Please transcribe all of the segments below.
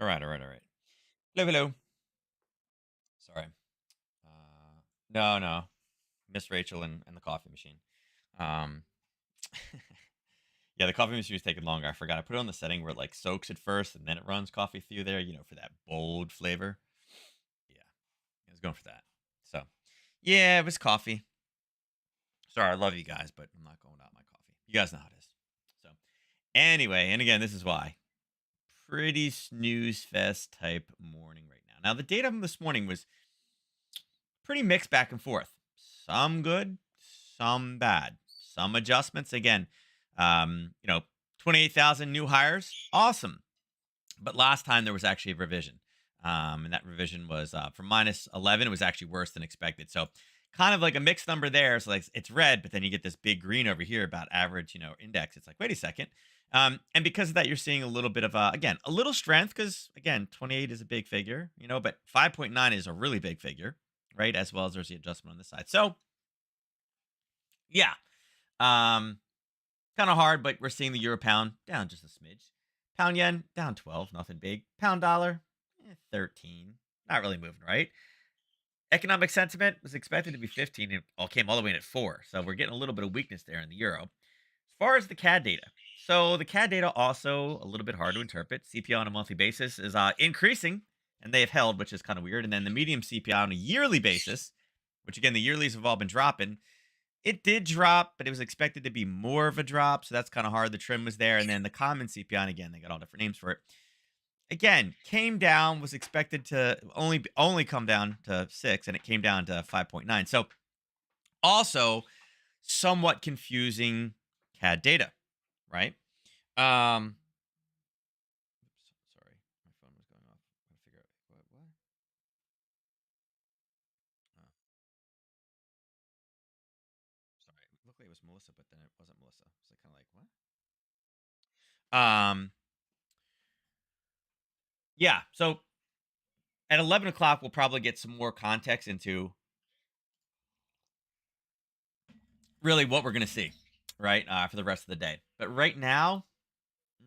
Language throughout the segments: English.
All right, all right, all right. Hello, hello. Sorry. No, no. Miss Rachel and the coffee machine. Um, yeah, the coffee machine was taking longer. I forgot. I put it on the setting where it like soaks it first and then it runs coffee through there, for that bold flavor. Yeah, I was going for that. So, yeah, it was coffee. Sorry, I love you guys, but I'm not going without my coffee. You guys know how it is. So, anyway, and again, this is why. Pretty snooze fest type morning right now. Now, the data from this morning was pretty mixed back and forth. Some good, some bad. Some adjustments. Again, 28,000 new hires. Awesome. But last time there was actually a revision. And that revision was from minus 11. It was actually worse than expected. So kind of like a mixed number there. So like it's red, but then you get this big green over here about average, index. It's like, wait a second. And because of that, you're seeing a little bit of again, a little strength because again, 28 is a big figure, but 5.9 is a really big figure, right? As well as there's the adjustment on this side. So yeah, um, kind of hard, but we're seeing the euro pound down just a smidge. Pound yen down 12, nothing big. Pound dollar 13, not really moving, right? Economic sentiment was expected to be 15. It all came all the way in at 4. So we're getting a little bit of weakness there in the euro. As far as the CAD data, so the CAD data also a little bit hard to interpret. CPI on a monthly basis is increasing, and they have held, which is kind of weird. And then the medium CPI on a yearly basis, which again the yearlies have all been dropping. It did drop, but it was expected to be more of a drop, so that's kind of hard. The trim was there, and then the common CPI, and again they got all different names for it. Again, came down, was expected to only come down to 6, and it came down to 5.9. So also somewhat confusing CAD data, right? Um, sorry, my phone was going off. I figure out what. Uh, sorry, it looked like it was Melissa, but then it wasn't Melissa. So kind of like what? Yeah. So at 11 o'clock, we'll probably get some more context into really what we're going to see, right, for the rest of the day. But right now,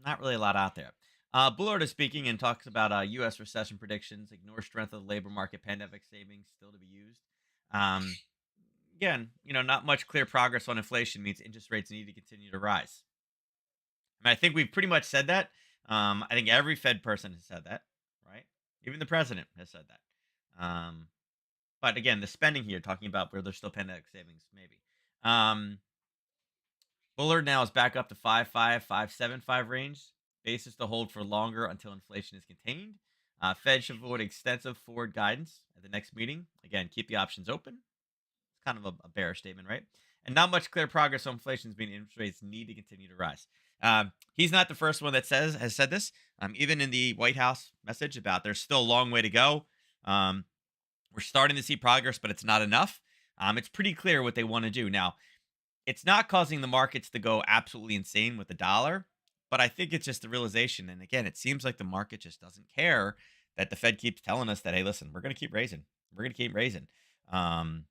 not really a lot out there. Bullard is speaking and talks about U.S. recession predictions, ignore strength of the labor market, pandemic savings still to be used. Um, again, not much clear progress on inflation means interest rates need to continue to rise. And I think we've pretty much said that. I think every Fed person has said that, right? Even the president has said that. But again, the spending here, talking about where there's still pandemic savings, maybe. Um, Bullard now is back up to 5.575 range. Basis to hold for longer until inflation is contained. Fed should avoid extensive forward guidance at the next meeting. Again, keep the options open. It's kind of a bearish statement, right? And not much clear progress on inflation is being interest rates need to continue to rise. He's not the first one that has said this. Even in the White House message about there's still a long way to go. Um, we're starting to see progress, but it's not enough. It's pretty clear what they want to do. Now, it's not causing the markets to go absolutely insane with the dollar, but I think it's just the realization. And again, it seems like the market just doesn't care that the Fed keeps telling us that, hey, listen, we're going to keep raising. We're going to keep raising. Um,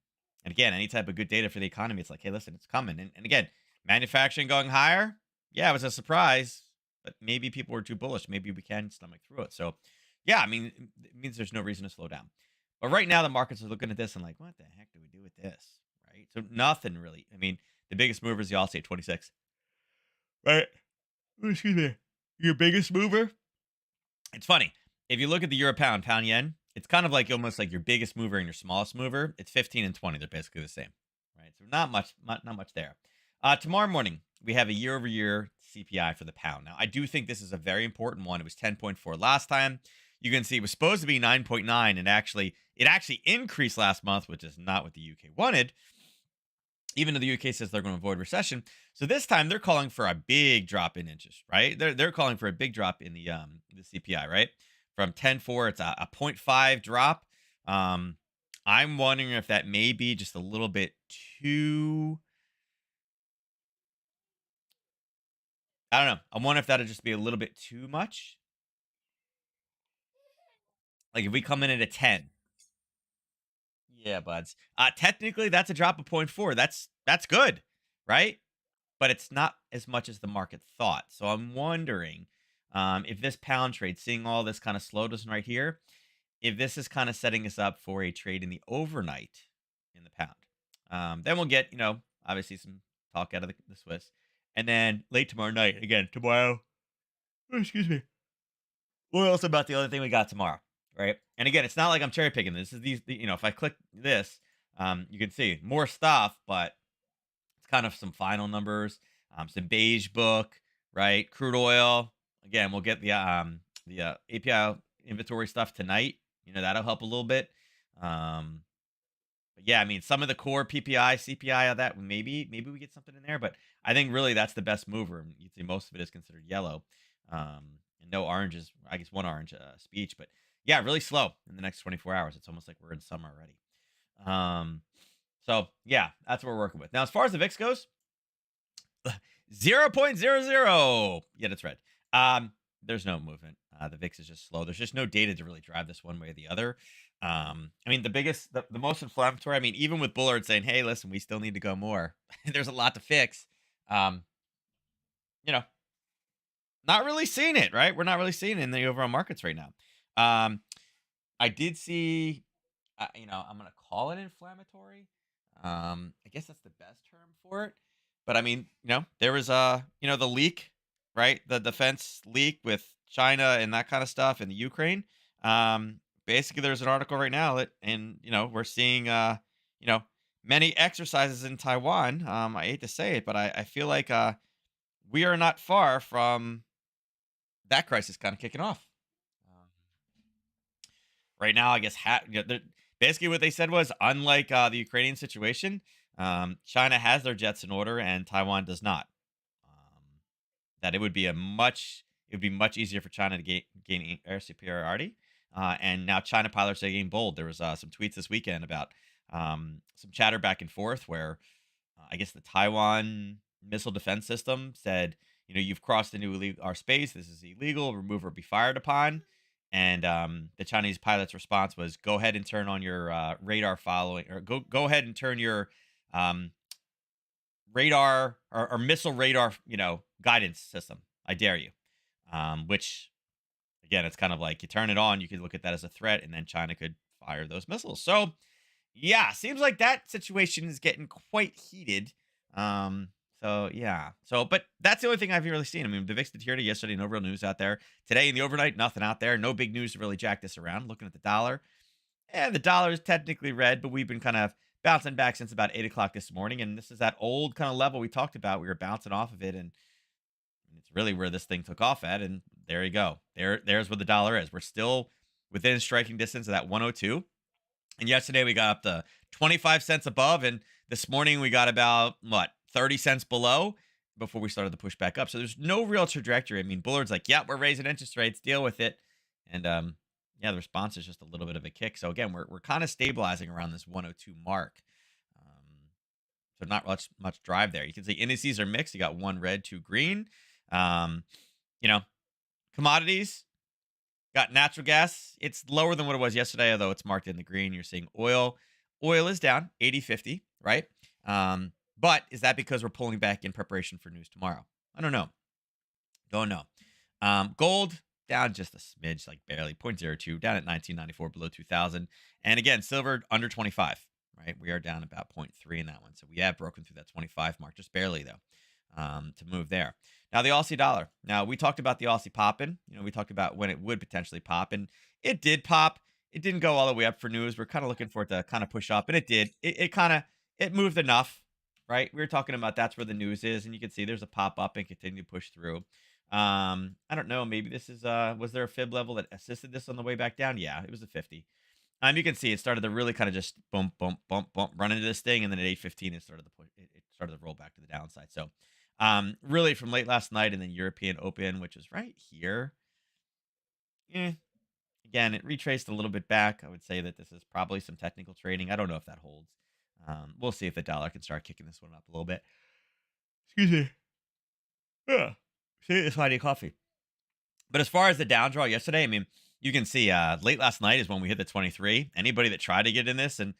and again, any type of good data for the economy, it's like, hey, listen, it's coming. And again, manufacturing going higher. Yeah, it was a surprise, but maybe people were too bullish. Maybe we can stomach through it. So, yeah, I mean, it means there's no reason to slow down. But right now, the markets are looking at this and like, what the heck do we do with this? Right. So, nothing really. I mean, the biggest mover is the Allstate 26. Right. Oh, excuse me. Your biggest mover? It's funny. If you look at the euro pound yen, it's kind of like almost like your biggest mover and your smallest mover. It's 15 and 20. They're basically the same. Right. So not much there. Tomorrow morning, we have a year over year CPI for the pound. Now, I do think this is a very important one. It was 10.4 last time. You can see it was supposed to be 9.9, and it actually increased last month, which is not what the UK wanted, even though the UK says they're going to avoid recession. So this time they're calling for a big drop in interest, right? They're calling for a big drop in the CPI, right? From 10.4, it's a 0.5 drop. I'm wondering if that may be just a little bit too. I don't know. I wonder if that'll just be a little bit too much. Like if we come in at a 10. Yeah, buds. Technically that's a drop of point 0.4. That's good, right? But it's not as much as the market thought. So I'm wondering, If this pound trade, seeing all this kind of slowness right here, if this is kind of setting us up for a trade in the overnight in the pound, then we'll get, obviously some talk out of the Swiss. And then late tomorrow night, again, tomorrow, oh, excuse me. Oil's about the only thing we got tomorrow, right? And again, it's not like I'm cherry picking this. Is if I click this, you can see more stuff, but it's kind of some final numbers, some beige book, right? Crude oil. Again, we'll get the API inventory stuff tonight. That'll help a little bit. But yeah, I mean, some of the core PPI, CPI of that, maybe we get something in there, but I think really that's the best mover. You'd say most of it is considered yellow, and no oranges. I guess one orange speech, but yeah, really slow in the next 24 hours. It's almost like we're in summer already. So yeah, that's what we're working with now. As far as the VIX goes, 0.00. Yeah, that's right. There's no movement. The VIX is just slow. There's just no data to really drive this one way or the other. I mean, the most inflammatory. I mean, even with Bullard saying, "Hey, listen, we still need to go more." There's a lot to fix. Um, you know, not really seeing it. Right? We're not really seeing it in the overall markets right now. Um, I did see. I'm gonna call it inflammatory. I guess that's the best term for it. But I mean, there was the leak, right? The defense leak with China and that kind of stuff in the Ukraine. Basically, there's an article right now and we're seeing many exercises in Taiwan. I hate to say it, but I feel like we are not far from that crisis kind of kicking off. Um, right now, I guess basically what they said was, unlike the Ukrainian situation, China has their jets in order and Taiwan does not. Um, that it would be much easier for China to gain air superiority. And now China pilots are getting bold. There was some tweets this weekend about some chatter back and forth where I guess the Taiwan missile defense system said, you've crossed into our space. This is illegal. Remove or be fired upon. And the Chinese pilot's response was, "Go ahead and turn on your radar following, or go ahead and turn your um, radar or missile radar, guidance system. I dare you." Which again, it's kind of like you turn it on, you could look at that as a threat, and then China could fire those missiles. So yeah, seems like that situation is getting quite heated. So yeah. But that's the only thing I've really seen. I mean, the VIX deteriorated yesterday, no real news out there. Today in the overnight, nothing out there. No big news to really jack this around. Looking at the dollar. And the dollar is technically red, but we've been kind of bouncing back since about 8 o'clock this morning. And this is that old kind of level we talked about. We were bouncing off of it, and it's really where this thing took off at. And there you go. There's where the dollar is. We're still within striking distance of that 102. And yesterday we got up to 25 cents above, and this morning we got about 30 cents below before we started to push back up. So there's no real trajectory. I mean, Bullard's like, "Yeah, we're raising interest rates, deal with it." And yeah, the response is just a little bit of a kick. So again, we're kind of stabilizing around this 102 mark. So not much drive there. You can see indices are mixed. You got one red, two green. Um, you know, commodities, got natural gas. It's lower than what it was yesterday, although it's marked in the green. You're seeing oil. Oil is down 80.50, right? But is that because we're pulling back in preparation for news tomorrow? I don't know. Don't know. Gold down just a smidge, like barely 0.02, down at 1994, below 2000. And again, silver under 25, right? We are down about zero point 0.3 in that one. So we have broken through that 25 mark, just barely though, to move there. Now the Aussie dollar. Now we talked about the Aussie popping. We talked about when it would potentially pop, and it did pop. It didn't go all the way up for news. We're kind of looking for it to kind of push up, and it did. It moved enough, right? We were talking about that's where the news is, and you can see there's a pop up and continue to push through. I don't know. Maybe this is was there a fib level that assisted this on the way back down? Yeah, it was a 50. You can see it started to really kind of just bump, bump, bump, bump, run into this thing, and then at 8:15 it started to push. It started to roll back to the downside. So, really from late last night, and then European Open, which is right here. Yeah, again, it retraced a little bit back. I would say that this is probably some technical trading. I don't know if that holds. We'll see if the dollar can start kicking this one up a little bit. Excuse me. Yeah. See, it's why I need coffee. But as far as the down draw yesterday, I mean, you can see late last night is when we hit the 23. Anybody that tried to get in this, and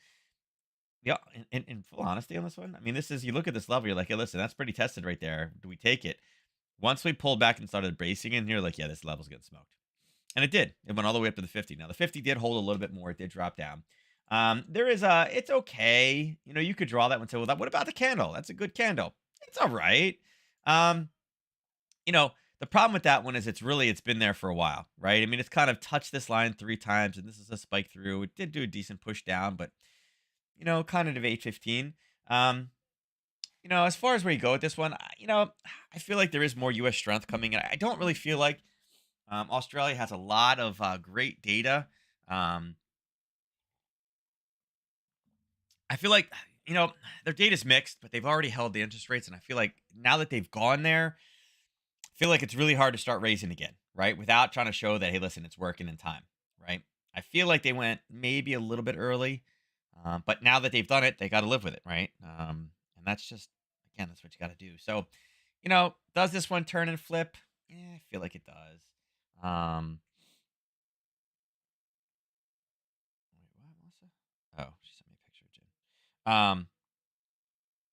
yeah, in full honesty on this one, I mean, this is, you look at this level, you're like, "Hey, listen, that's pretty tested right there. Do we take it?" Once we pulled back and started bracing in here, like, yeah, this level's getting smoked. And it did. It went all the way up to the 50. Now the 50 did hold a little bit more. It did drop down. There is a, it's okay. You know, you could draw that one. Say, well, what about the candle? That's a good candle. It's all right. Um, you know, the problem with that one is it's been there for a while, right? I mean, it's kind of touched this line 3 times, and this is a spike through. It did do a decent push down, but kind of 815. Um, as far as where you go with this one, I feel like there is more U.S. strength coming in. I don't really feel like Australia has a lot of great data. Um, I feel like their data's mixed, but they've already held the interest rates, and I feel like now that they've gone there, I feel like it's really hard to start raising again, right? Without trying to show that, hey, listen, it's working in time, right? I feel like they went maybe a little bit early, but now that they've done it, they got to live with it, right? And that's just, again, that's what you got to do. So, does this one turn and flip? Yeah, I feel like it does. Um, wait, what, Melissa? Oh, she sent me a picture of Jim.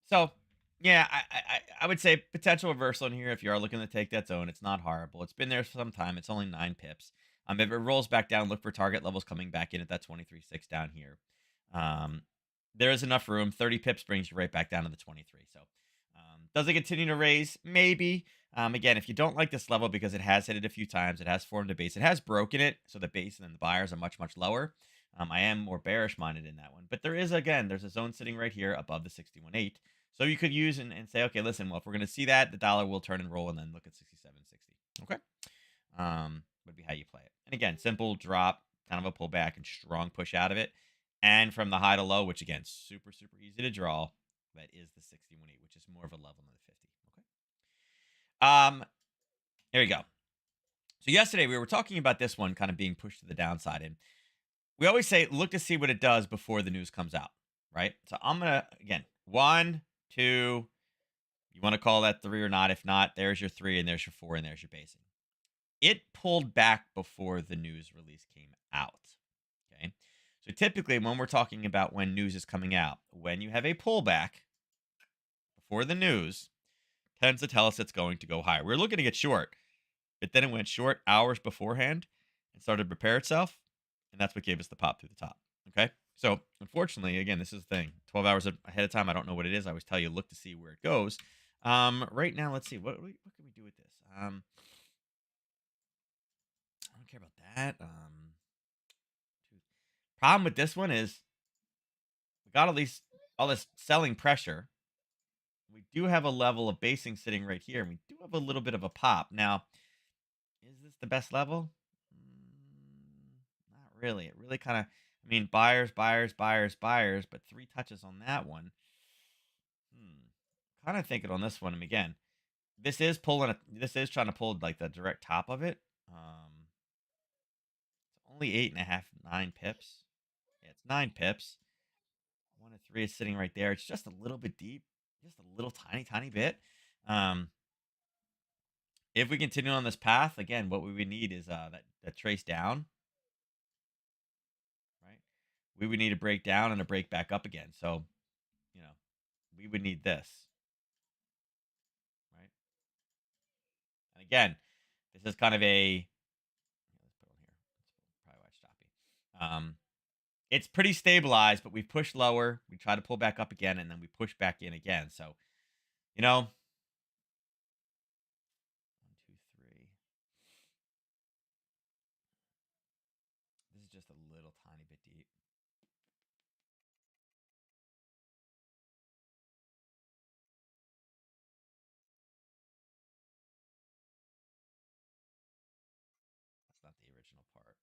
So, yeah, I would say potential reversal in here if you are looking to take that zone. It's not horrible. It's been there for some time. It's only 9 pips. If it rolls back down, look for target levels coming back in at that 23.6 down here. Um, there is enough room. 30 pips brings you right back down to the 23. So, does it continue to raise? Maybe. Again, if you don't like this level because it has hit it a few times, it has formed a base, it has broken it, so the base and then the buyers are much, much lower. I am more bearish minded in that one. But there's a zone sitting right here above the 61.8. So you could use and say, okay, listen, well, if we're going to see that, the dollar will turn and roll and then look at 67.60. Okay. Would be how you play it. And again, simple drop, kind of a pullback and strong push out of it. And from the high to low, which again, super, super easy to draw, that is the 61.8, which is more of a level than the 50. Okay. There you go. So yesterday we were talking about this one kind of being pushed to the downside. And we always say, look to see what it does before the news comes out. Right. So I'm going to, again, 1, 2, you want to call that 3 or not? If not, there's your 3 and there's your 4 and there's your basing. It pulled back before the news release came out. Okay. So typically when we're talking about when news is coming out, when you have a pullback before the news, tends to tell us it's going to go higher. We're looking to get short, but then it went short hours beforehand and started to prepare itself. And that's what gave us the pop through the top. Okay. So unfortunately, again, this is the thing. 12 hours ahead of time. I don't know what it is. I always tell you, look to see where it goes. Right now, let's see. What can we do with this? I don't care about that. Problem with this one is we got all this selling pressure. We do have a level of basing sitting right here, and we do have a little bit of a pop. Now, is this the best level? Not really. It really kind of, buyers, buyers, buyers, buyers, but 3 touches on that one. Kind of thinking on this one. And again, this is trying to pull like the direct top of it. It's only 8.5, 9 pips. Yeah, it's 9 pips. 1 to 3 is sitting right there. It's just a little bit deep, just a little tiny, tiny bit. Um, if we continue on this path, again, what we would need is that trace down, right? We would need a break down and a break back up again. So, you know, we would need this, right? And again, this is kind of a let's put it on here. That's probably why it's choppy. It's pretty stabilized, but we push lower. We try to pull back up again, and then we push back in again. So, 1, 2, 3. This is just a little tiny bit deep. That's not the original part.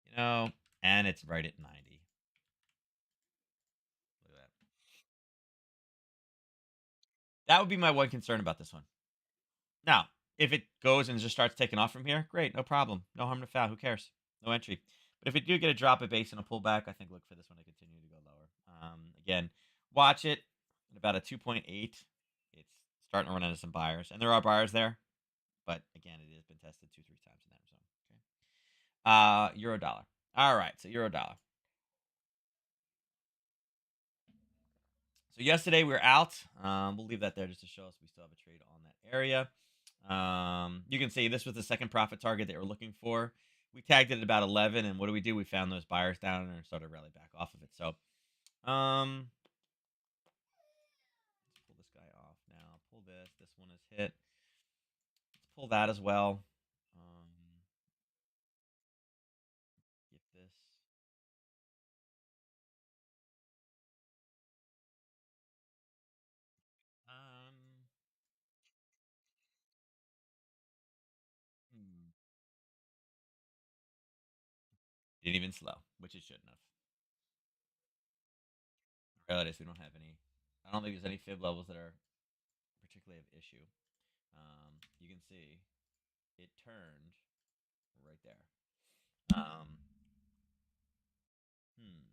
You know, and it's right at 90. Look at that. That would be my one concern about this one. Now, if it goes and just starts taking off from here, great, no problem. No harm, no foul. Who cares? No entry. But if we do get a drop of base and a pullback, I think look for this one to continue to go lower. Again, watch it at about a 2.8. It's starting to run into some buyers, and there are buyers there. But again, it has been tested 2, 3 times in that zone. Okay. Euro dollar. All right, so euro dollar. So yesterday we were out. We'll leave that there just to show us we still have a trade on that area. You can see this was the second profit target that we're looking for. We tagged it at about 11, and what do? We found those buyers down and started to rally back off of it. So, let's pull this guy off now. Pull this. This one is hit. Let's pull that as well. Get this. Um, hmm, didn't even slow, which it shouldn't have. Realize we don't have any. I don't think there's any fib levels that are particularly of issue. You can see it turned right there. Um, hmm.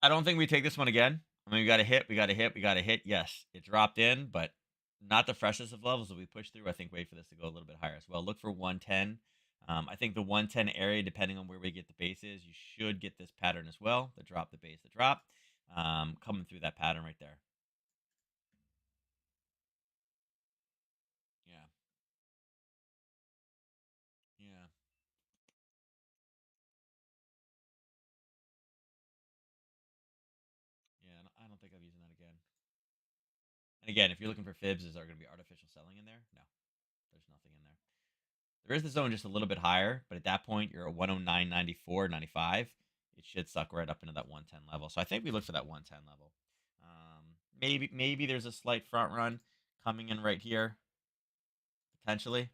I don't think we take this one again. I mean, we got a hit, we got a hit, we got a hit. Yes, it dropped in, but not the freshest of levels that we pushed through. I think wait for this to go a little bit higher as well. Look for 110. I think the 110 area, depending on where we get the bases, you should get this pattern as well. The drop, the base, the drop, coming through that pattern right there. Yeah, yeah, yeah. I don't think I'm using that again. And again, if you're looking for fibs, is there going to be artificial selling in there? No, there's nothing in there. There is the zone just a little bit higher, but at that point, you're at 109.94, 95. It should suck right up into that 110 level. So I think we look for that 110 level. Maybe there's a slight front run coming in right here, potentially.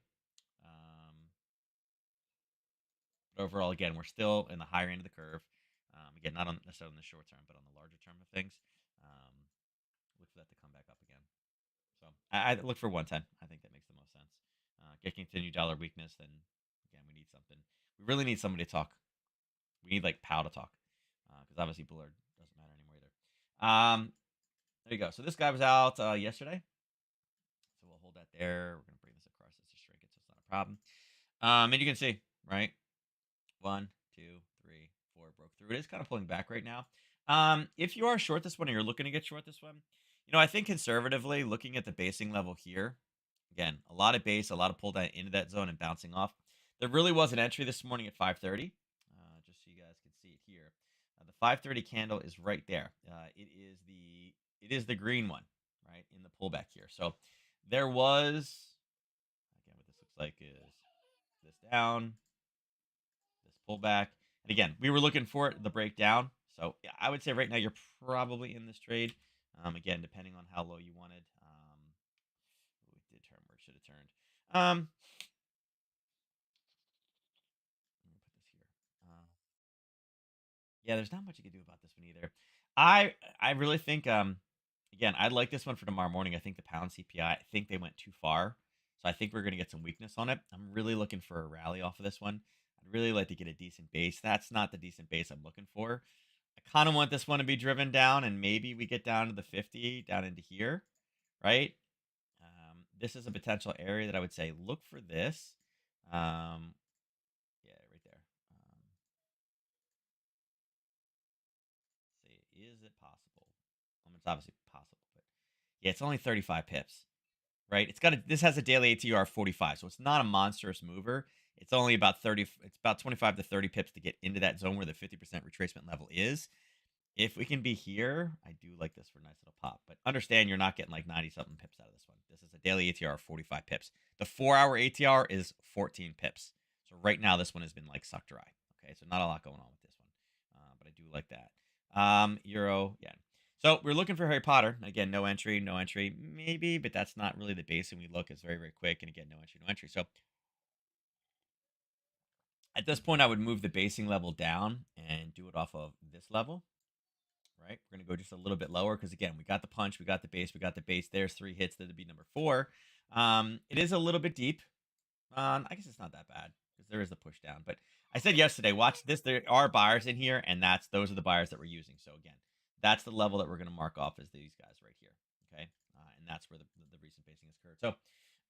But overall, again, we're still in the higher end of the curve. Again, not on necessarily in the short term, but on the larger term of things. Um, look for that to come back up again. So I look for 110. I think that makes the most sense. Get continued dollar weakness, then again, we need something. We really need somebody to talk. We need like Pow to talk because obviously Bullard doesn't matter anymore either. There you go. So this guy was out yesterday, so we'll hold that there. We're gonna bring this across this to shrink it, so it's not a problem. And you can see right, 1, 2, 3, 4 broke through. It is kind of pulling back right now. If you are short this one or you're looking to get short this one, I think conservatively looking at the basing level here, again, a lot of base, a lot of pull down into that zone and bouncing off. There really was an entry this morning at 5:30. Just so you guys can see it here. The 5:30 candle is right there. It is the green one, right in the pullback here. So there was again what this looks like is this down, this pullback, and again we were looking for it the breakdown. So yeah, I would say right now you're probably in this trade. Again, depending on how low you wanted. It did turn where it should have turned. Let me put this here. Yeah, there's not much you can do about this one either. I really think again, I'd like this one for tomorrow morning. I think the pound CPI, I think they went too far. So I think we're gonna get some weakness on it. I'm really looking for a rally off of this one. I'd really like to get a decent base. That's not the decent base I'm looking for. I kind of want this one to be driven down and maybe we get down to the 50, down into here, right? This is a potential area that I would say look for this. Um, yeah, right there. See, is it possible? It's obviously possible, but yeah, it's only 35 pips, right? This has a daily ATR of 45, so it's not a monstrous mover. It's only about 30. It's about 25 to 30 pips to get into that zone where the 50% retracement level is. If we can be here, I do like this for a nice little pop. But understand you're not getting like 90 something pips out of this one. This is a daily ATR of 45 pips. The 4 hour ATR is 14 pips. So right now, this one has been like sucked dry. Okay, so not a lot going on with this one. But I do like that. Euro, yeah. So we're looking for Harry Potter. Again, no entry, no entry. Maybe, but that's not really the base. And we look, it's very, very quick. And again, no entry, no entry. So at this point, I would move the basing level down and do it off of this level. Right, we're going to go just a little bit lower because again we got the punch, we got the base, we got the base. There's 3 hits. That'd be number 4. It is a little bit deep. I guess it's not that bad because there is the push down. But I said yesterday, watch this. There are buyers in here, and those are the buyers that we're using. So again, that's the level that we're going to mark off as these guys right here. Okay, and that's where the recent basing has occurred. So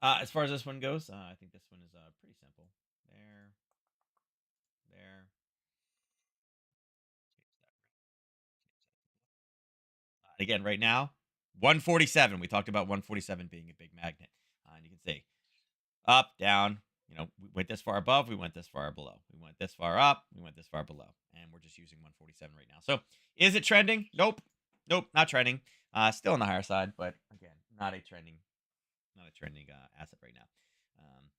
as far as this one goes, I think this one is pretty simple. There, Again, right now, 147. We talked about 147 being a big magnet. And you can see up, down. We went this far above, we went this far below. We went this far up, we went this far below. And we're just using 147 right now. So is it trending? Nope. Nope, not trending. Still on the higher side, but again, not a trending asset right now. Um,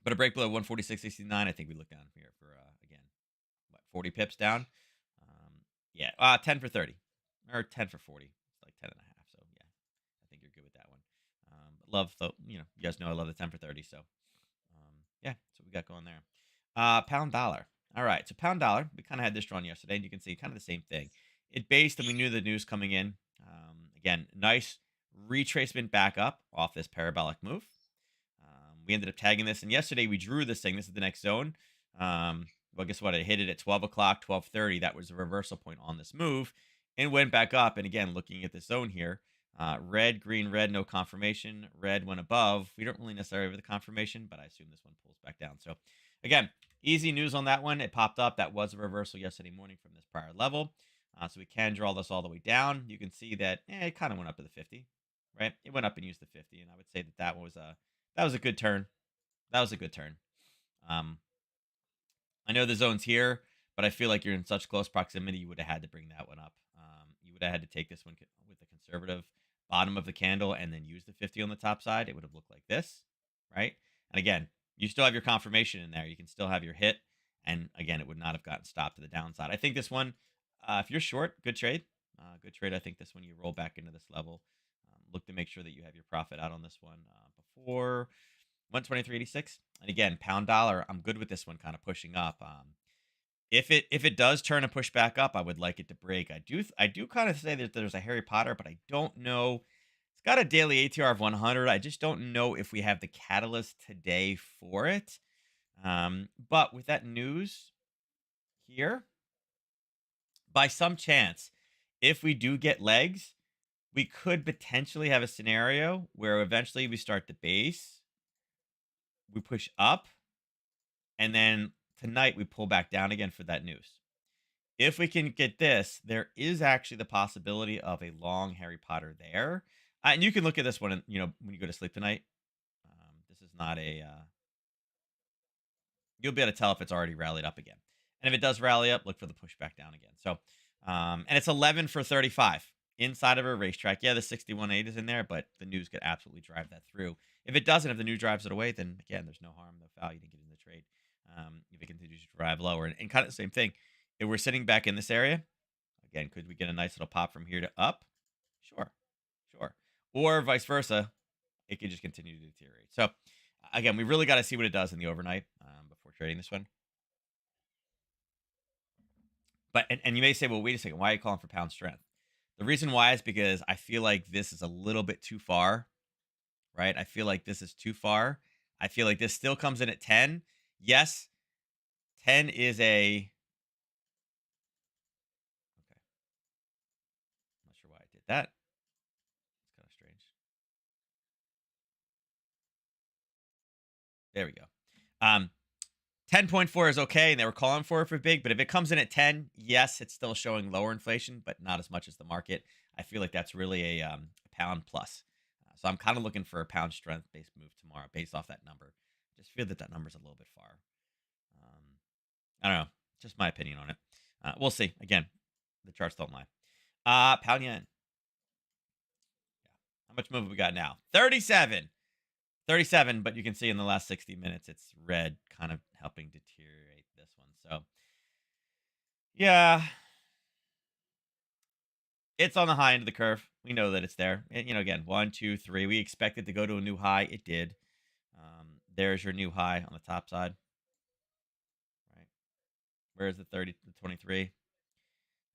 but a break below 146.69. I think we look down here for again, what, 40 pips down. Yeah, 10 for 30 or 10 for 40. It's like 10 and a half. So yeah, I think you're good with that one. Love the, you guys know I love the 10 for 30. So yeah, that's what we got going there. Pound dollar. All right, so pound dollar. We kind of had this drawn yesterday, and you can see kind of the same thing. It based, and we knew the news coming in. Again, nice retracement back up off this parabolic move. We ended up tagging this, and yesterday we drew this thing. This is the next zone. Well, guess what? It hit it at 12 o'clock, 12:30. That was the reversal point on this move, and went back up. And again, looking at the zone here, red, green, red, no confirmation. Red went above. We don't really necessarily have the confirmation, but I assume this one pulls back down. So again, easy news on that one. It popped up. That was a reversal yesterday morning from this prior level. So we can draw this all the way down. You can see that it kind of went up to the 50, right? It went up and used the 50, and I would say that was a good turn. That was a good turn. Um, I know the zone's here, but I feel like you're in such close proximity, you would have had to bring that one up. You would have had to take this one with the conservative bottom of the candle and then use the 50 on the top side. It would have looked like this, right? And again, you still have your confirmation in there. You can still have your hit. And again, it would not have gotten stopped to the downside. I think this one, if you're short, good trade. Good trade. I think this one you roll back into this level. Look to make sure that you have your profit out on this one before 123.86. And again, pound dollar, I'm good with this one kind of pushing up. If it does turn and push back up, I would like it to break. I do kind of say that there's a Harry Potter, but I don't know. It's got a daily ATR of 100. I just don't know if we have the catalyst today for it. But with that news here, by some chance, if we do get legs, we could potentially have a scenario where eventually we start the base, we push up, and then tonight we pull back down again for that news. If we can get this, there is actually the possibility of a long Harry Potter there. And you can look at this one, when you go to sleep tonight. This is not you'll be able to tell if it's already rallied up again. And if it does rally up, look for the pushback down again. So, and it's 11 for 35 inside of a racetrack. Yeah, the 61.8 is in there, but the news could absolutely drive that through. If it doesn't, if the news drives it away, then again, there's no harm, no foul. You didn't get in the trade. If it continues to drive lower, and kind of the same thing. If we're sitting back in this area, again, could we get a nice little pop from here to up? Sure, sure. Or vice versa, it could just continue to deteriorate. So, again, we really got to see what it does in the overnight before trading this one. But and you may say, well, wait a second, why are you calling for pound strength? The reason why is because I feel like this is a little bit too far, right? I feel like this is too far. I feel like this still comes in at 10. Yes, 10 is a. Okay, I'm not sure why I did that. It's kind of strange. There we go. 10.4 is okay, and they were calling for it for big, but if it comes in at 10, yes, it's still showing lower inflation, but not as much as the market. I feel like that's really a pound plus. So I'm kind of looking for a pound strength based move tomorrow based off that number. Just feel that number's a little bit far. I don't know. Just my opinion on it. We'll see. Again, the charts don't lie. Pound yen. Yeah. How much move have we got now? 37. 37, but you can see in the last 60 minutes, it's red kind of helping deteriorate this one. So, yeah, it's on the high end of the curve. We know that it's there. And, again, 1, 2, 3. We expect it to go to a new high. It did. There's your new high on the top side. Right. Where's the 30, the 23?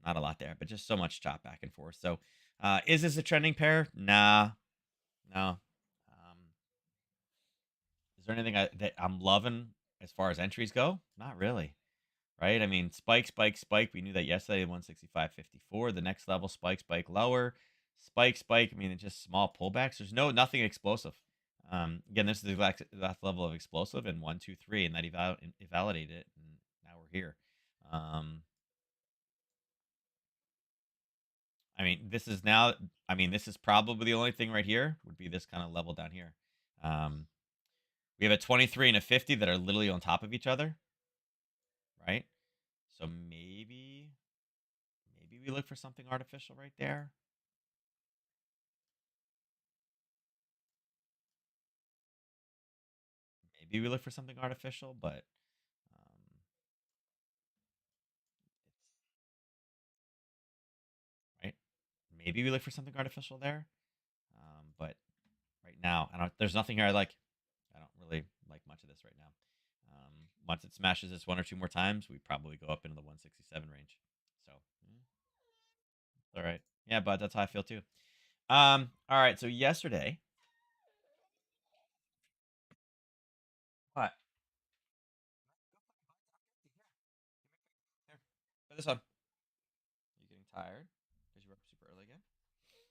Not a lot there, but just so much chop back and forth. So, is this a trending pair? Nah. No. Is there anything that I'm loving as far as entries go? Not really, right? I mean, spike, spike, spike. We knew that yesterday, 165.54. The next level, spike, spike, lower, spike, spike. I mean, it's just small pullbacks. There's nothing explosive. Again, this is the exact level of explosive in 1, 2, 3, and that validated it, and now we're here. I mean, this is now. I mean, this is probably the only thing right here would be this kind of level down here. Um, we have a 23 and a 50 that are literally on top of each other, right? So maybe we look for something artificial right there. Maybe we look for something artificial, but it's right. Maybe we look for something artificial there. But right now, I don't. There's nothing here I like. I don't really like much of this right now. Once it smashes this one or two more times, we probably go up into the 167 range. So, all right. Yeah, but that's how I feel too. All right. So yesterday, what? Here, put this on. You getting tired because you were up super early again? Here,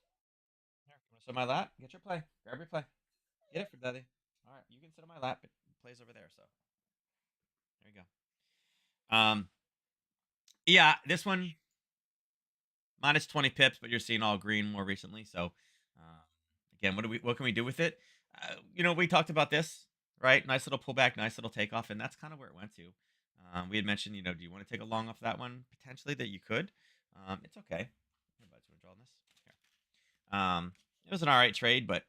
you want to sit on my lap? Get your play. Grab your play. Get it for daddy. All right, you can sit on my lap. It plays over there. So there you go. Yeah, this one minus 20 pips, but you're seeing all green more recently. So, uh, again, what can we do with it? We talked about this, right? Nice little pullback, nice little takeoff, and that's kind of where it went to. We had mentioned, do you want to take a long off that one? Potentially that you could. It's okay. Here, bud, you want to draw on this? Here. It was an all right trade, but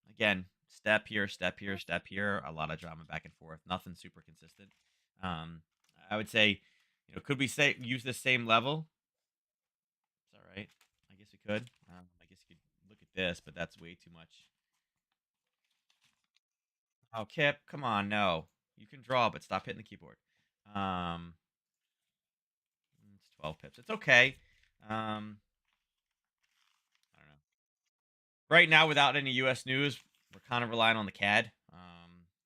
again, step here, step here, step here. A lot of drama back and forth. Nothing super consistent. Um, I would say, could we say use this same level? It's all right. I guess we could. I guess you could look at this, but that's way too much. Oh, Kip, come on, no. You can draw, but stop hitting the keyboard. Um, it's 12 pips. It's okay. I don't know. Right now, without any U.S. news, we're kind of relying on the CAD.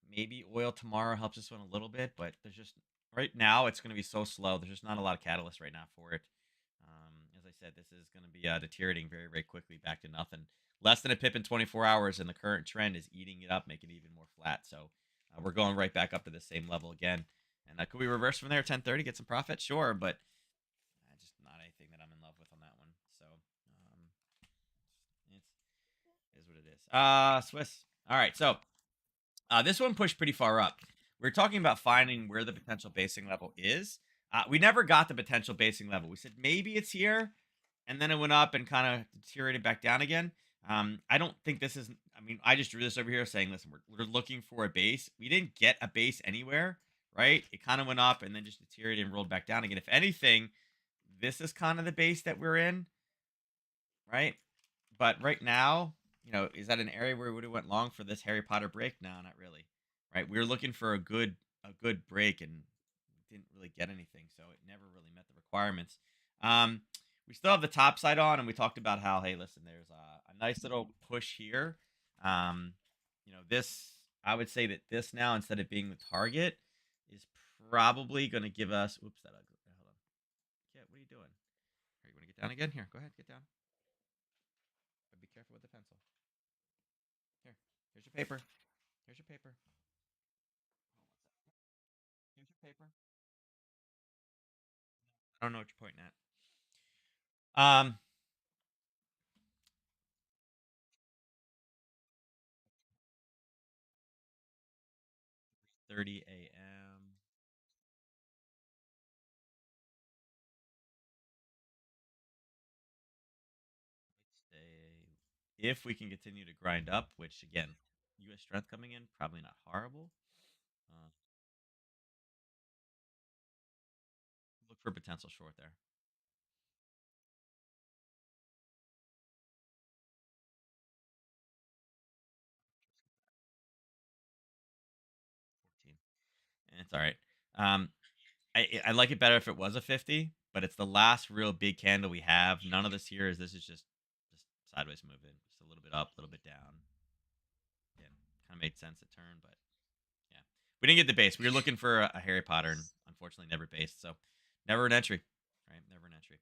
Maybe oil tomorrow helps us one a little bit, but there's just right now it's going to be so slow. There's just not a lot of catalyst right now for it. As I said, this is going to be deteriorating very, very quickly back to nothing. Less than a pip in 24 hours, and the current trend is eating it up, making it even more flat. So we're going right back up to the same level again. And could we reverse from there 10:30, get some profit? Sure, but just not anything that I'm in love with on that one. So it's is what it is. Swiss. All right, so this one pushed pretty far up. We are talking about finding where the potential basing level is. We never got the potential basing level. We said maybe it's here, and then it went up and kind of deteriorated back down again. I don't think this is. I mean, I just drew this over here saying, listen, we're looking for a base. We didn't get a base anywhere, right? It kind of went up and then just deteriorated and rolled back down again. If anything, this is kind of the base that we're in, right? But right now, is that an area where we would have went long for this Harry Potter break? No, not really. Right? We were looking for a good break and didn't really get anything, so it never really met the requirements. Um, we still have the top side on, and we talked about how, hey, listen, there's a nice little push here. This I would say that this now, instead of being the target, is probably going to give us. Oops, that ugly. Hold on. Yeah, what are you doing? Are you going to get down again? Here, go ahead, get down. But be careful with the pencil. Here, here's your paper. Here's your paper. Here's your paper. I don't know what you're pointing at. 30 a.m. Stay. If we can continue to grind up, which again, U.S. strength coming in, probably not horrible. Uh, look for potential short there. 14. And it's all right. I like it better if it was a 50, but it's the last real big candle we have. None of this here is. This is just sideways moving, just a little bit up, a little bit down. Yeah, kind of made sense at turn, but yeah, we didn't get the base. We were looking for a Harry Potter, and unfortunately, never based. So, never an entry. Right, never an entry.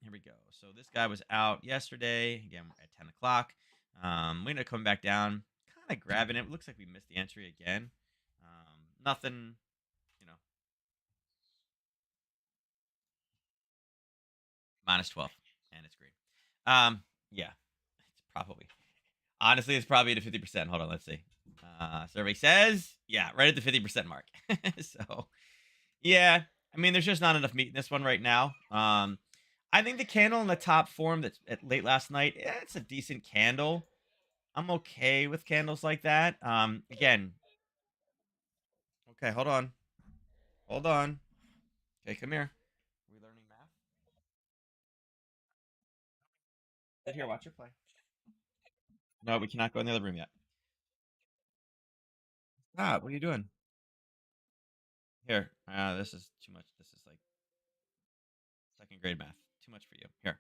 Here we go. So this guy was out yesterday again at 10 o'clock. We ended up coming back down, kind of grabbing it. Looks like we missed the entry again. Nothing, you know, minus 12, and it's green. Yeah, it's probably honestly, it's probably at 50%. Hold on, let's see. Survey says, yeah, right at the 50% mark. So, yeah, I mean, there's just not enough meat in this one right now. I think the candle in the top form that's at late last night, yeah, it's a decent candle. I'm okay with candles like that. Again, okay, hold on. Hold on. Okay, come here. Are we learning math? Sit here, watch your play. No, we cannot go in the other room yet. Stop. What are you doing? Here. This is too much. This is like second grade math. Too much for you. Here.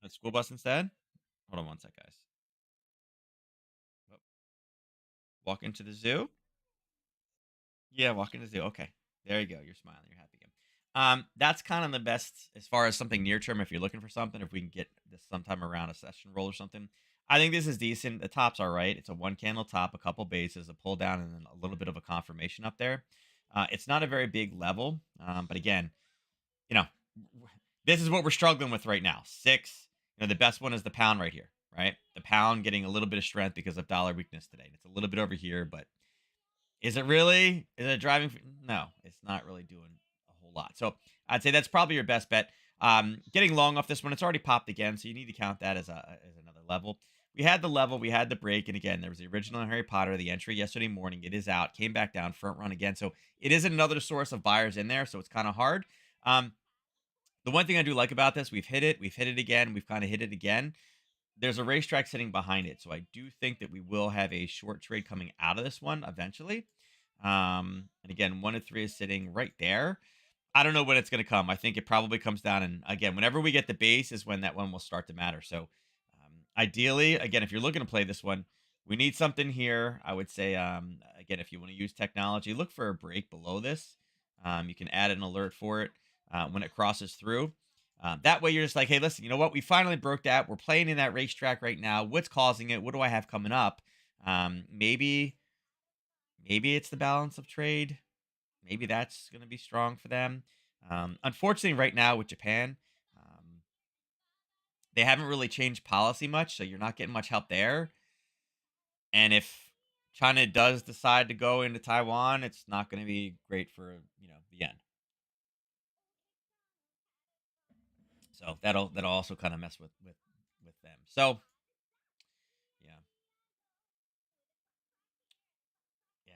The school bus instead? Hold on one sec, guys. Oh, walk into the zoo? Yeah, walk into the zoo. Okay. There you go. You're smiling. You're happy again. That's kind of the best as far as something near term if you're looking for something, if we can get this sometime around a session roll or something. I think this is decent. The top's all right. It's a one candle top, a couple bases, a pull down, and then a little bit of a confirmation up there. It's not a very big level, but again, you know, this is what we're struggling with right now. Six. The best one is the pound right here, right? The pound getting a little bit of strength because of dollar weakness today. It's a little bit over here, but is it really? Is it driving? No, it's not really doing a whole lot. So I'd say that's probably your best bet. Getting long off this one, it's already popped again, so you need to count that as another level. We had the level, we had the break, and again, there was the original Harry Potter, the entry yesterday morning. It is out, came back down, front run again. So it is another source of buyers in there, so it's kind of hard. Um, the one thing I do like about this, we've hit it again, we've kind of hit it again. There's a racetrack sitting behind it, so I do think that we will have a short trade coming out of this one eventually. And again, 1 to 3 is sitting right there. I don't know when it's going to come. I think it probably comes down, and again, whenever we get the base is when that one will start to matter. So, ideally, again, if you're looking to play this one, we need something here. I would say, again, if you want to use technology, look for a break below this. You can add an alert for it when it crosses through. That way, you're just like, hey, listen, you know what? We finally broke that. We're playing in that racetrack right now. What's causing it? What do I have coming up? Maybe it's the balance of trade. Maybe that's going to be strong for them. Unfortunately, right now with Japan, um, they haven't really changed policy much, so you're not getting much help there. And if China does decide to go into Taiwan, it's not going to be great for the yen. So that'll also kind of mess with them. So yeah, yeah.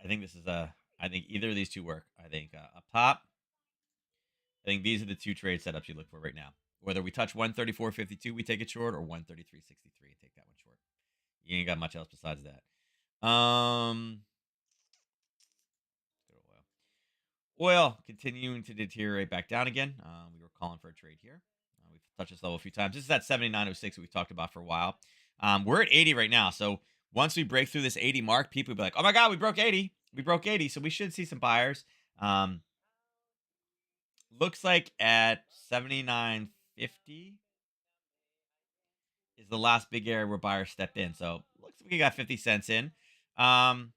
I think this is a. I think either of these two work. I think up top, I think these are the two trade setups you look for right now. Whether we touch 134.52, we take it short, or 133.63 and take that one short. You ain't got much else besides that. Good oil continuing to deteriorate back down again. We were calling for a trade here. We've touched this level a few times. This is that 79.06 that we've talked about for a while. We're at 80 right now. So once we break through this 80 mark, people will be like, oh my God, we broke 80. We broke 80. So we should see some buyers. Um, Looks like at 79.50 is the last big area where buyers stepped in. So looks like we got 50 cents in. Um,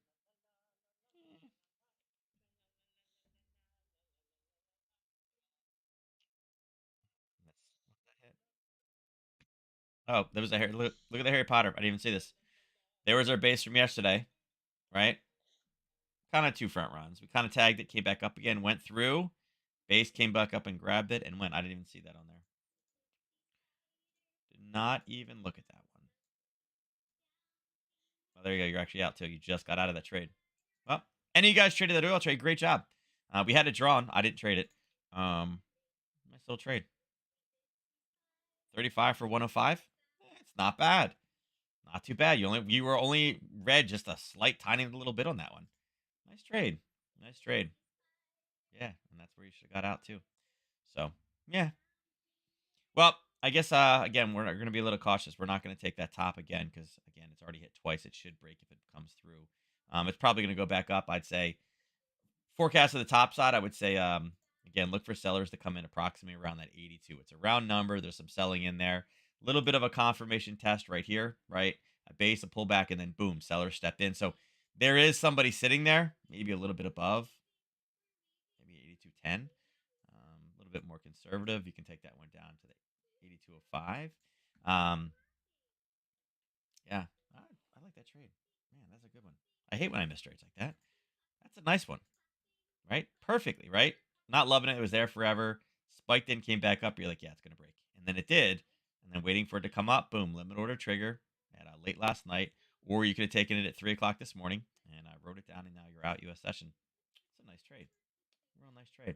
what's that hit? Oh, there was a look at the Harry Potter. I didn't even see this. There was our base from yesterday, right? Kind of two front runs. We kind of tagged it, came back up again, went through. Base came back up and grabbed it and went. I didn't even see that on there. Did not even look at that one. Oh, there you go. You're actually out too. You just got out of that trade. Well, any of you guys traded that oil trade? Great job. We had it drawn. I didn't trade it. I still trade 35 for 105. It's not bad. Not too bad. You were only red just a slight tiny little bit on that one. Nice trade. Nice trade. Yeah, and that's where you should have got out too. So yeah. Well, I guess again we're going to be a little cautious. We're not going to take that top again because again it's already hit twice. It should break if it comes through. It's probably going to go back up. I'd say forecast of the top side. I would say again look for sellers to come in approximately around that 82. It's a round number. There's some selling in there. A little bit of a confirmation test right here, right? A base, a pullback, and then boom, sellers stepped in. So there is somebody sitting there, maybe a little bit above, maybe 82.10. A little bit more conservative, you can take that one down to the 82.05. Um, yeah, I like that trade. Man, that's a good one. I hate when I miss trades like that. That's a nice one, right? Perfectly, right? Not loving it. It was there forever. Spiked in, came back up. You're like, yeah, it's going to break. And then it did. And then waiting for it to come up, boom, limit order trigger at late last night. Or you could have taken it at 3 o'clock this morning. And I wrote it down, and now you're out US session. It's a nice trade. Real nice trade.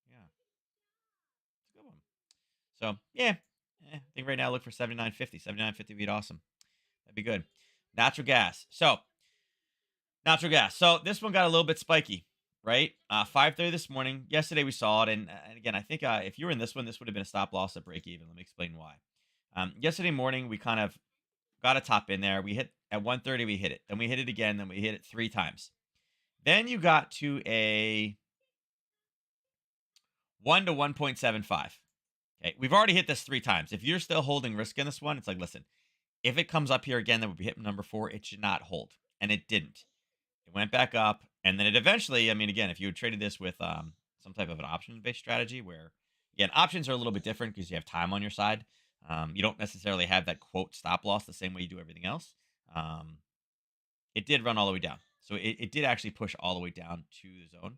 Yeah, it's a good one. So, yeah, I think right now look for 79.50. 79.50 would be awesome. That'd be good. Natural gas. So, natural gas. So this one got a little bit spiky, right? 5:30 this morning. Yesterday we saw it, and again, I think if you were in this one, this would have been a stop loss at break even. Let me explain why. Yesterday morning we kind of got a top in there. We hit at 1:30. We hit it. Then we hit it again. Then we hit it three times. Then you got to a 1 to 1.75. Okay, we've already hit this three times. If you're still holding risk in this one, it's like, listen, if it comes up here again, that would be hit number four. It should not hold, and it didn't. It went back up, and then it eventually, I mean, again, if you had traded this with some type of an options-based strategy where, again, options are a little bit different because you have time on your side. You don't necessarily have that quote stop loss the same way you do everything else. Um, it did run all the way down. So it did actually push all the way down to the zone.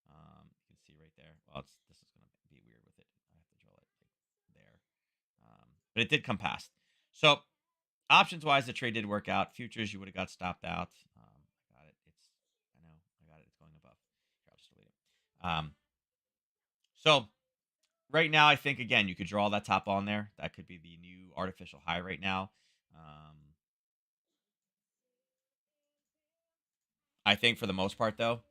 You can see right there. Well, this is going to be weird with it. I have to draw it like there. But it did come past. So options wise, the trade did work out. Futures, you would have got stopped out. I got it. I know, I got it. It's going above. Here, I'll just delete it. So right now, I think again, you could draw that top on there. That could be the new artificial high right now. Um, I think for the most part, though,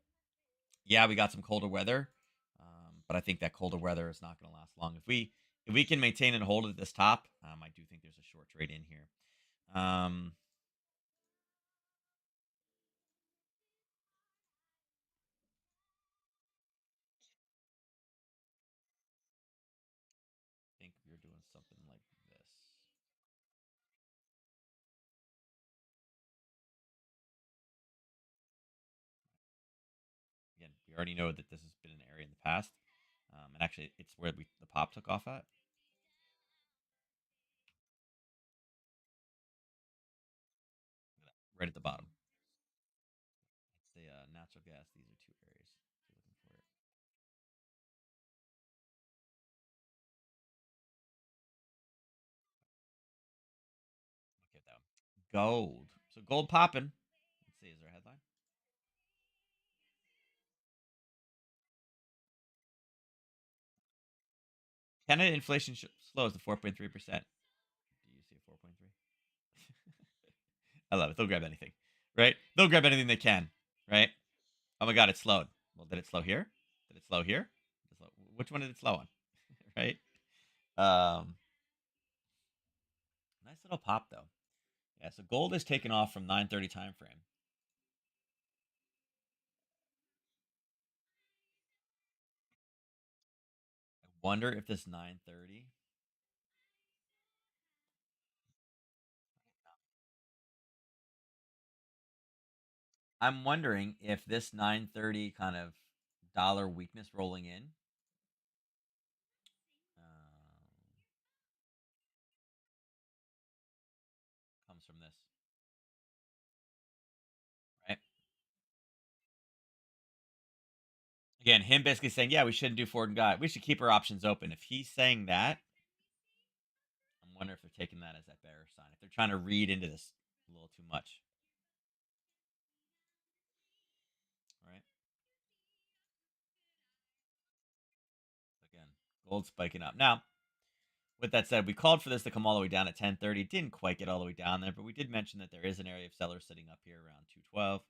yeah, we got some colder weather, but I think that colder weather is not going to last long. If we can maintain and hold at this top, I do think there's a short trade in here. Um, I think we're doing something like this. Again, we already know that this has been an area in the past, and actually, it's where the pop took off at. Look at that, right at the bottom. It's the natural gas. These are two areas. If you're looking for it, look at that. Gold. So gold popping. Let's see. Is there a headline? Canada inflation slows to 4.3%. Do you see a 4.3? I love it. They'll grab anything, right? They'll grab anything they can, right? Oh my god, it slowed. Well, did it slow here? Did it slow here? Which one did it slow on? Right? Um, nice little pop though. Yeah, so gold is taken off from 9:30 time frame. I wonder if this 9:30. I'm wondering if this 9:30 kind of dollar weakness rolling in comes from this, right? Again, him basically saying, "Yeah, we shouldn't do forward and guide. We should keep our options open." If he's saying that, I'm wondering if they're taking that as that bearish sign. If they're trying to read into this a little too much, right? Again, gold spiking up. Now, with that said, we called for this to come all the way down at 10:30. Didn't quite get all the way down there, but we did mention that there is an area of sellers sitting up here around 212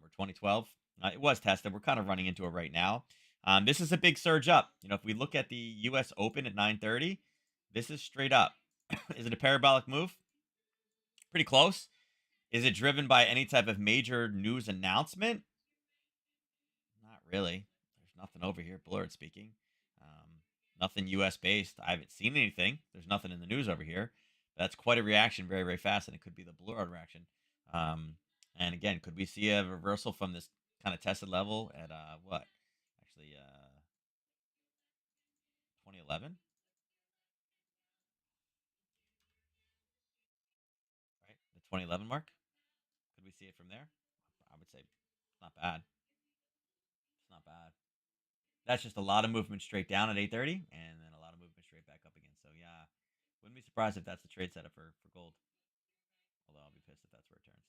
or 2012. It was tested. We're kind of running into it right now. This is a big surge up. If we look at the U.S. Open at 9:30, this is straight up. Is it a parabolic move? Pretty close. Is it driven by any type of major news announcement? Not really. There's nothing over here, blurred speaking. Nothing US based. I haven't seen anything. There's nothing in the news over here. That's quite a reaction, very, very fast, and it could be the blurred reaction. Um, and again, could we see a reversal from this kind of tested level at what? Actually, 2011, right? The 2011 mark. Could we see it from there? I would say it's not bad. It's not bad. That's just a lot of movement straight down at 8:30, and then a lot of movement straight back up again. So yeah, wouldn't be surprised if that's the trade setup for gold. Although I'll be pissed if that's where it turns.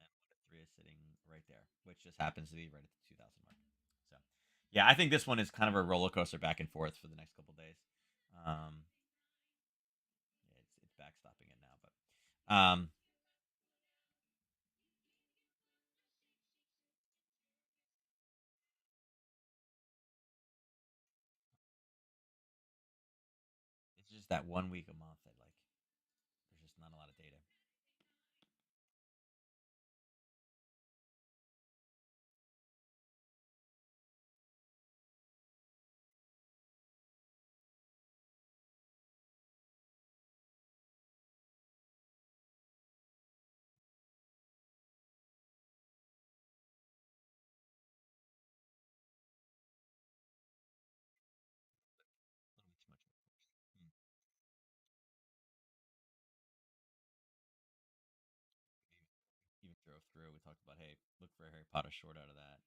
And 1 to 3 is sitting right there, which just happens to be right at the 2000 mark. So yeah, I think this one is kind of a roller coaster back and forth for the next couple days. Um, yeah, it's backstopping it now, but it's just that 1 week a month that like there's just not a lot of data. A little bit too much. Hmm. Even drove through. We talked about hey, look for a Harry Potter short out of that.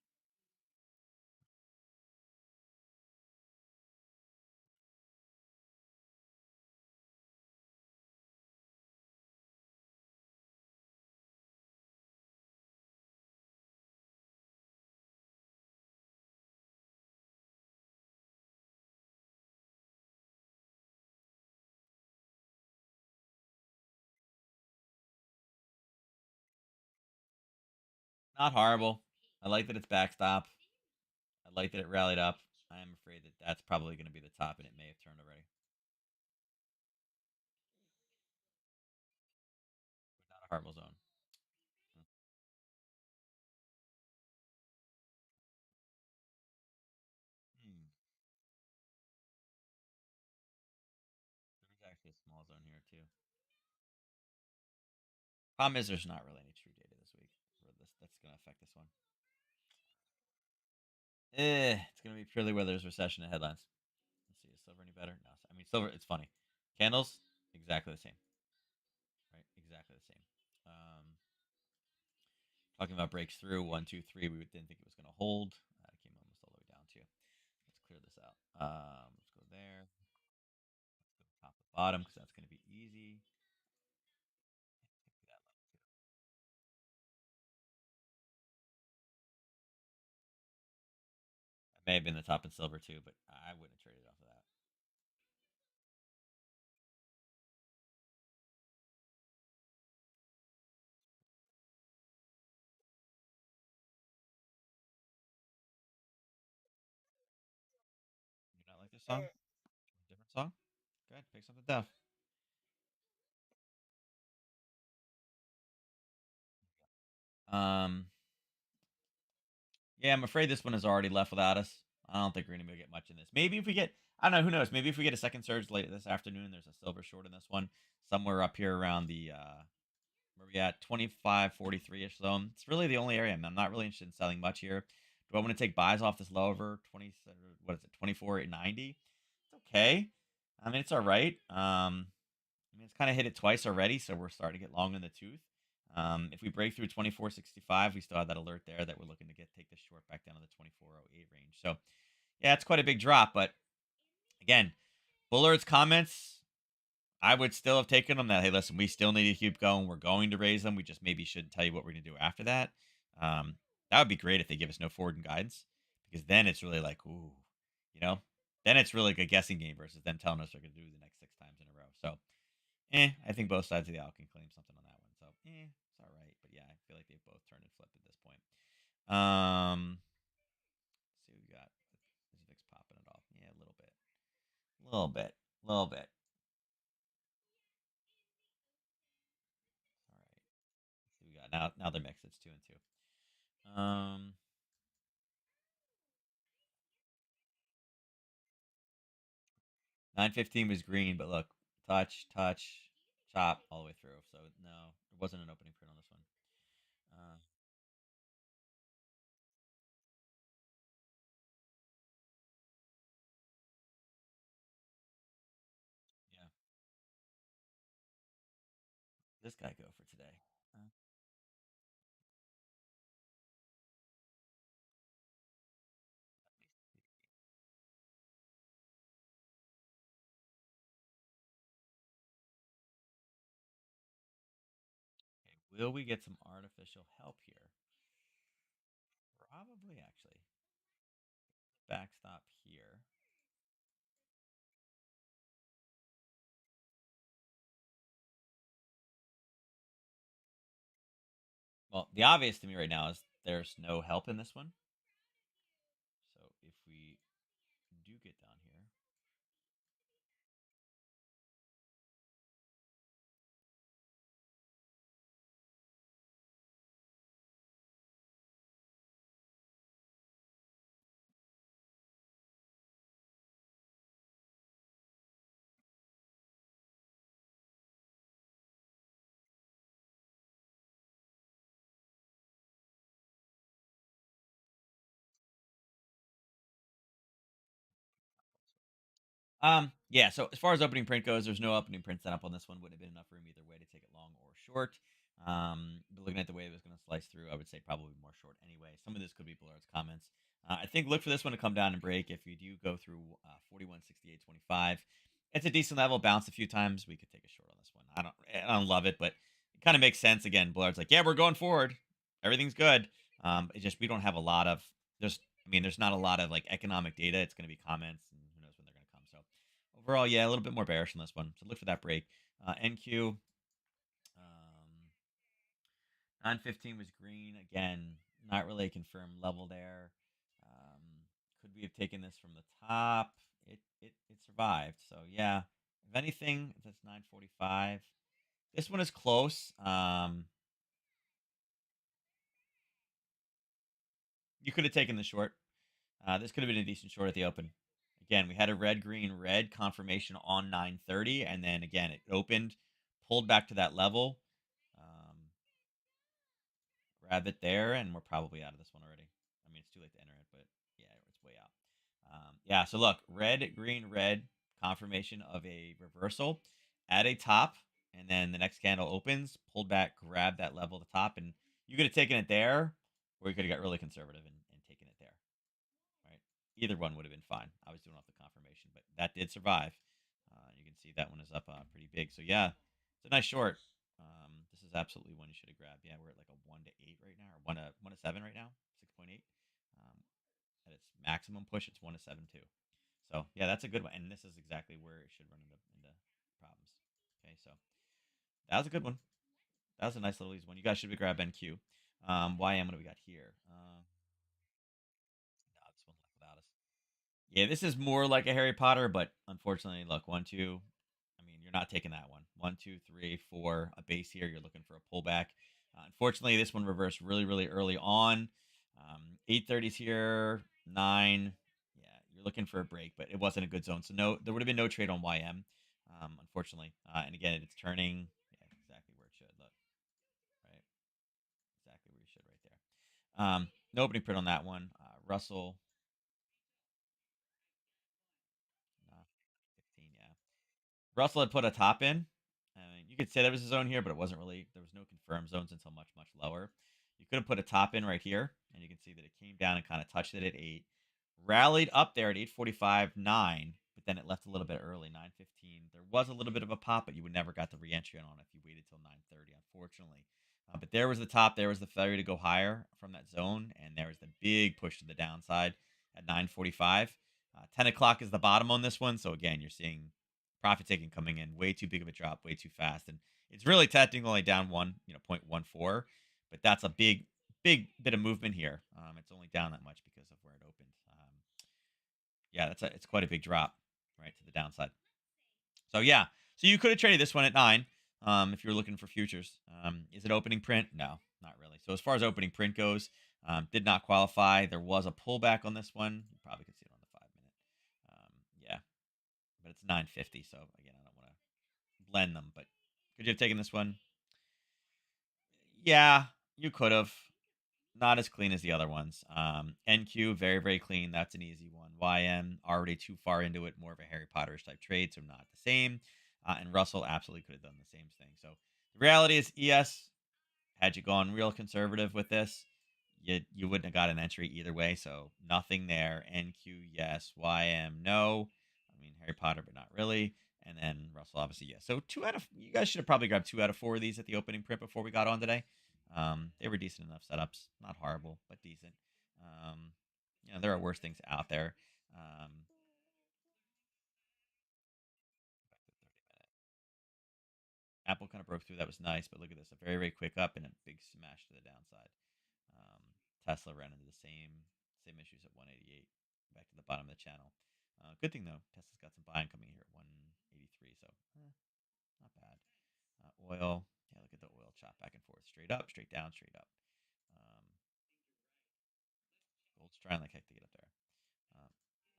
Not horrible. I like that it's backstop. I like that it rallied up. I'm afraid that that's probably going to be the top, and it may have turned already. But not a horrible zone. Hmm. There's actually a small zone here too. Problem is, there's not really any true data this week. For this, that's going to affect this one. It's going to be purely whether there's recession in headlines. Let's see, is silver any better? No, I mean silver. It's funny. Candles exactly the same, right? Exactly the same. Um, Talking about breaks through 1, 2, 3. We didn't think it was going to hold. It came almost all the way down too. Let's clear this out. Let's go there. Let's go top to bottom because that's going to be easy. That level too. It may have been the top in silver too, but I wouldn't have traded off of that. You not like this song? Different song? Good. Pick something tough. Um, yeah, I'm afraid this one is already left without us. I don't think we're gonna get much in this. Maybe if we get, I don't know, who knows? Maybe if we get a second surge late this afternoon, there's a silver short in this one somewhere up here around the where we at 25.43 ish zone. It's really the only area. I'm not really interested in selling much here. Do I want to take buys off this low over 20? What is it? 24.90. It's okay. I mean, it's all right. I mean, it's kind of hit it twice already, so we're starting to get long in the tooth. If we break through 24.65, we still have that alert there that we're looking to take this short back down to the 24.08 range. So, yeah, it's quite a big drop. But again, Bullard's comments, I would still have taken them that, hey, listen, we still need to keep going. We're going to raise them. We just maybe shouldn't tell you what we're going to do after that. That would be great if they give us no forward and guidance because then it's really like, ooh, you know, then it's really like a guessing game versus them telling us they're going to do the next 6 times in a row. So, I think both sides of the aisle can claim something on that one. So, it's all right. But yeah, I feel like they've both turned and flipped at this point. Let's see what we got. Is Vix popping it off? Yeah, a little bit. A little bit. A little bit. All right. Let's see what we got. Now they're mixed. It's 2 and 2. 9:15 was green, but look, touch, chop all the way through. So no, there wasn't an opening print on this one. Uh, this guy go for today? Uh, okay, will we get some artificial help here? Probably, actually. Backstop here. Well, the obvious to me right now is there's no help in this one. So if we do get down here, yeah. So as far as opening print goes, there's no opening print setup on this one. Wouldn't have been enough room either way to take it long or short. But looking at the way it was going to slice through, I would say probably more short anyway. Some of this could be Bullard's comments. I think look for this one to come down and break. If you do go through 41.6825, it's a decent level. Bounced a few times. We could take a short on this one. I don't love it, but it kind of makes sense. Again, Bullard's like, yeah, we're going forward. Everything's good. It's just we don't have a lot of there's. I mean, there's not a lot of like economic data. It's going to be comments, and who knows when they're going to come. So overall, yeah, a little bit more bearish on this one. So look for that break. NQ, 915 was green. Again, not really a confirmed level there. Um, could we have taken this from the top? It survived. So yeah, if anything, if it's 945. This one is close. You could have taken the short. This could have been a decent short at the open. Again, we had a red, green, red confirmation on 930, and then again it opened, pulled back to that level, um, grab it there, and we're probably out of this one already. I mean, it's too late to enter it, but yeah, it's way out. Yeah, so look, red, green, red confirmation of a reversal at a top, and then the next candle opens, pulled back, grab that level at the top, and you could have taken it there, or you could have got really conservative and taken it there. Right? Either one would have been fine. I was doing off the confirmation, but that did survive. You can see that one is up pretty big. So yeah, it's a nice short. This is absolutely one you should have grabbed. Yeah, we're at like a 1 to 8 right now, or 1 to 7 right now, 6.8. Um, at its maximum push, it's 1 to 7 too. So yeah, that's a good one, and this is exactly where it should run into problems. Okay, so that was a good one. That was a nice little easy one. You guys should be grab NQ. YM, what do we got here? No, this one left without us. Yeah, this is more like a Harry Potter, but unfortunately, look, 1, 2. I mean, you're not taking that one. 1, 2, 3, 4, a base here. You're looking for a pullback. Unfortunately, this one reversed really, really early on. 830s here, 9. Yeah, you're looking for a break, but it wasn't a good zone. So no, there would have been no trade on YM, unfortunately. And again, it's turning. Yeah, exactly where it should look. Right, exactly where you should right there. No opening print on that one. Russell, uh, 15. Yeah. Russell had put a top in. I mean, you could say there was a zone here, but it wasn't really. There was no confirmed zones until much, much lower. You could have put a top in right here, and you can see that it came down and kind of touched it at 8. Rallied up there at 8:45, 9, but then it left a little bit early, 9:15. There was a little bit of a pop, but you would never got the reentry on it if you waited till 9:30, unfortunately. But there was the top. There was the failure to go higher from that zone, and there was the big push to the downside at 9:45. 10 o'clock is the bottom on this one. So again, you're seeing profit taking coming in way too big of a drop, way too fast, and it's really technically only down 0.14, but that's a big bit of movement here. It's only down that much because of where it opened. Yeah, it's quite a big drop, right, to the downside. So yeah, so you could have traded this one at 9, if you were looking for futures. Is it opening print? No, not really. So as far as opening print goes, did not qualify. There was a pullback on this one. You probably could see it on the 5 minute. Yeah, but it's 950. So again, I don't want to blend them, but could you have taken this one? Yeah, you could have. Not as clean as the other ones. NQ, very, very clean. That's an easy one. YM, already too far into it. More of a Harry Potterish type trade, so not the same. And Russell absolutely could have done the same thing. So The reality is, ES, had you gone real conservative with this, you wouldn't have got an entry either way. So nothing there. NQ, yes. YM, no. I mean, Harry Potter, but not really. And then Russell, obviously, yes. So you guys should have probably grabbed 2 out of 4 of these at the opening print before we got on today. They were decent enough setups. Not horrible, but decent. Um, there are worse things out there. Apple kind of broke through. That was nice, but look at this. A very, very quick up and a big smash to the downside. Um, Tesla ran into the same issues at 188, back to the bottom of the channel. Good thing though, Tesla's got some buying coming here at 183, so not bad. Oil, yeah, look at the oil chop back and forth, straight up, straight down, straight up. Um, Gold's trying like heck to get up there.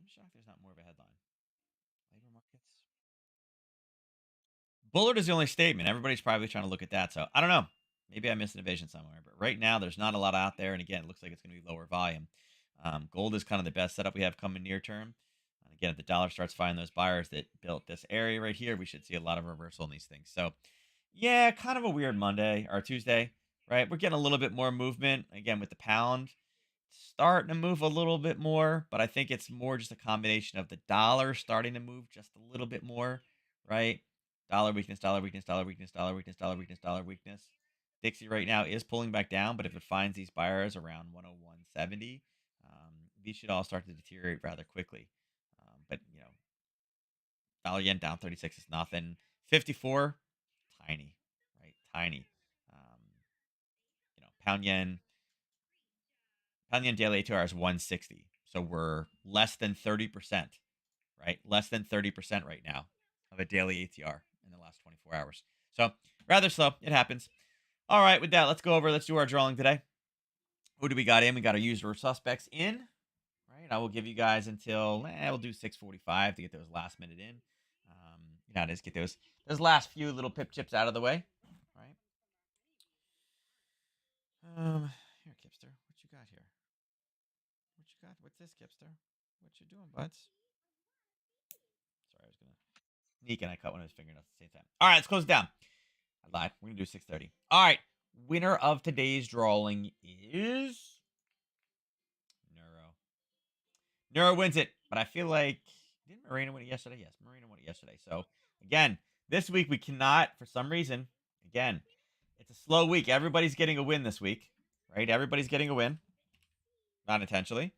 I'm shocked there's not more of a headline. Labor markets. Bullard is the only statement. Everybody's probably trying to look at that. So I don't know. Maybe I missed an invasion somewhere. But right now, there's not a lot out there. And again, it looks like it's going to be lower volume. Gold is kind of the best setup we have coming near term. And again, if the dollar starts finding those buyers that built this area right here, we should see a lot of reversal in these things. So yeah, kind of a weird Monday or Tuesday, right? We're getting a little bit more movement again with the pound starting to move a little bit more, but I think it's more just a combination of the dollar starting to move just a little bit more, right? Dollar weakness, dollar weakness, dollar weakness, dollar weakness, dollar weakness, dollar weakness. Dixie right now is pulling back down, but if it finds these buyers around 101.70, these should all start to deteriorate rather quickly. But dollar yen down 36 is nothing. 54, tiny, right? Tiny. Um, pound yen daily ATR is 160. So we're less than 30%, right? Less than 30% right now of a daily ATR in the last 24 hours. So rather slow. It happens. All right, with that, let's do our drawing today. Who do we got in? We got our usual suspects in, right? I will give you guys until, we'll do 6:45 to get those last minute in. Just get those last few little pip chips out of the way, right? Here, Kipster, what you got here? What you got? What's this, Kipster? What you doing, buds? Sorry, I was gonna sneak and I cut one of his fingernails at the same time. All right, let's close it down. I lied. We're gonna do 6:30. All right. Winner of today's drawing is Neuro. Neuro wins it, but I feel like didn't Marina win it yesterday? Yes, Marina won it yesterday. So again, this week we cannot, for some reason, again, it's a slow week. Everybody's getting a win this week, right? Everybody's getting a win, not intentionally,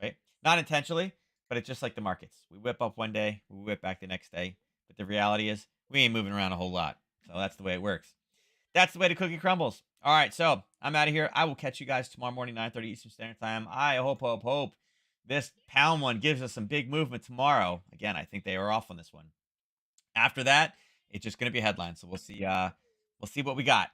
right? Not intentionally, but it's just like the markets. We whip up one day, we whip back the next day. But the reality is, we ain't moving around a whole lot. So that's the way it works. That's the way the cookie crumbles. All right, so I'm out of here. I will catch you guys tomorrow morning, 9:30 Eastern Standard Time. I hope this pound one gives us some big movement tomorrow. Again, I think they are off on this one. After that, it's just going to be a headline. So we'll see what we got.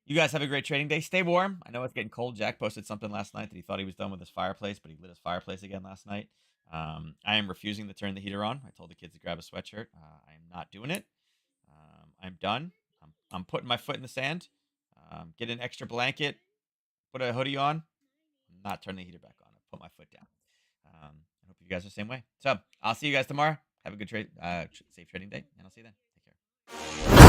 You guys have a great trading day. Stay warm. I know it's getting cold. Jack posted something last night that he thought he was done with his fireplace, but he lit his fireplace again last night. I am refusing to turn the heater on. I told the kids to grab a sweatshirt. I am not doing it. I'm done. I'm putting my foot in the sand. Get an extra blanket. Put a hoodie on. I'm not turning the heater back on. I put my foot down. I hope you guys are the same way. So I'll see you guys tomorrow. Have a good safe trading day, and I'll see you then. Take care.